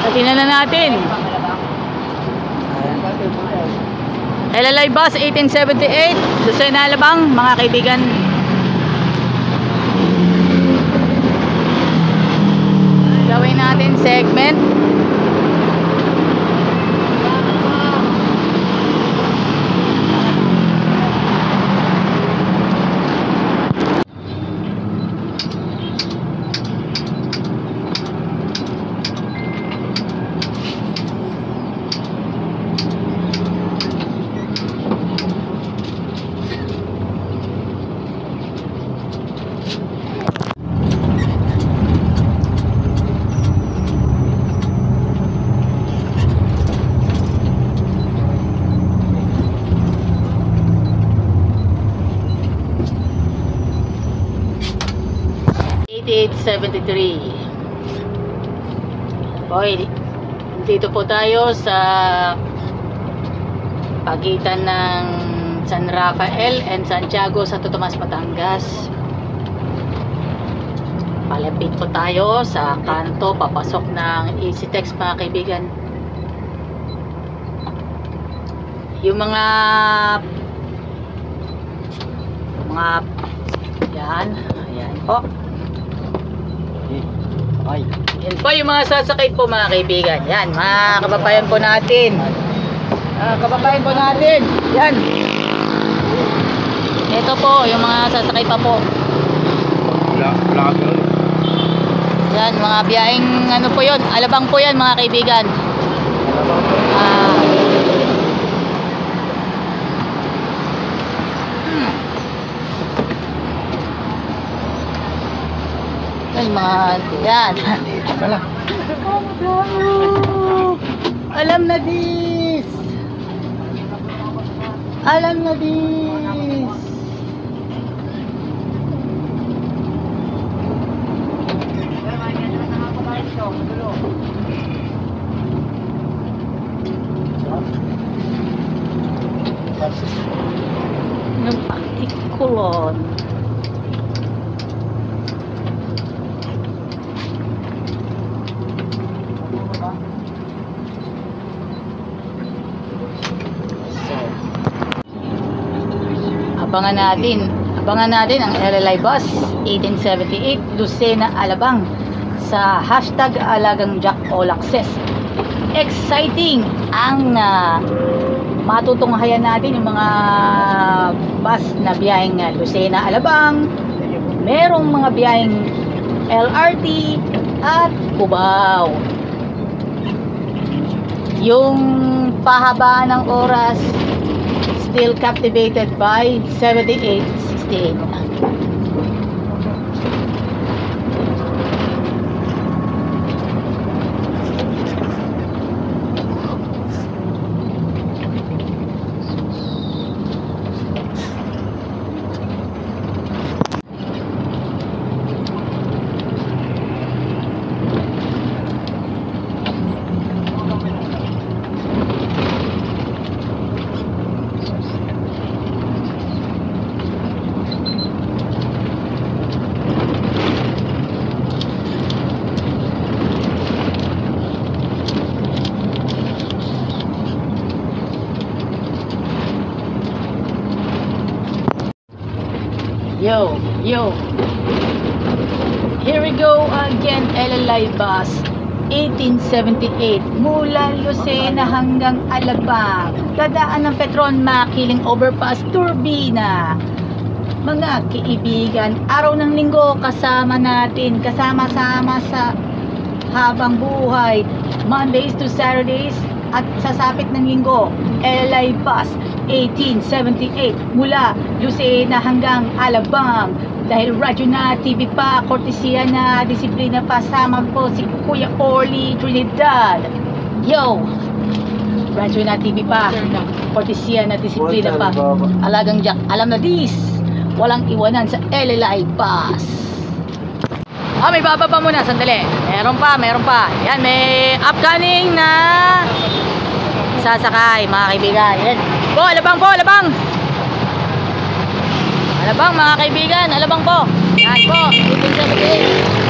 Tingnan na natin. LLI Bus 1878, Lucena Alabang, mga kaibigan. Gawin natin segment. Okay, dito po tayo sa pagitan ng San Rafael and Santiago, Santo Tomas, Batangas. Palapit po tayo sa kanto papasok ng EasyTex, mga kaibigan. Yung mga yan, ayan po. Ay. Yan po yung mga sasakay po, mga kaibigan. Yan, mga kababayan po natin. Yan. Ito po, yung mga sasakay pa po. Yan, mga biyaheng ano po yun. Alabang po yan, mga kaibigan. Yan. Alam na this. Ng Patikulon. Abangan natin ang LLI Bus 1878 Lucena Alabang sa hashtag Alagang Jack All Access. Exciting ang matutunghayan natin yung mga bus na biyaheng Lucena Alabang. Merong mga biyaheng LRT at Cubao. Yung pahabaan ng oras still captivated by 7868. Yo, here we go again. LLI Bus 1878 mula Lucena hanggang Alabang, dadaan ng Petron, Makiling Overpass, Turbina. Mga kaibigan, araw ng linggo kasama sama sa habang buhay, Mondays to Saturdays at sasapit ng linggo. LLI Bus 1878 mula Lucena hanggang Alabang, dahil radyo na, TV pa, kortesiya na, disiplina pa. Sama po si Kuya Orly Trinidad. Yo, radyo na, TV pa, kortesiya na, disiplina pa. Alagang Jack, alam na this. Walang iwanan sa LLI Bus. May bababa muna, sandali. Meron pa. Yan, may upcoming na sasakay, mga kaibigan. Yan. Alabang, mga kaibigan, Alabang po. Yan po, 1878.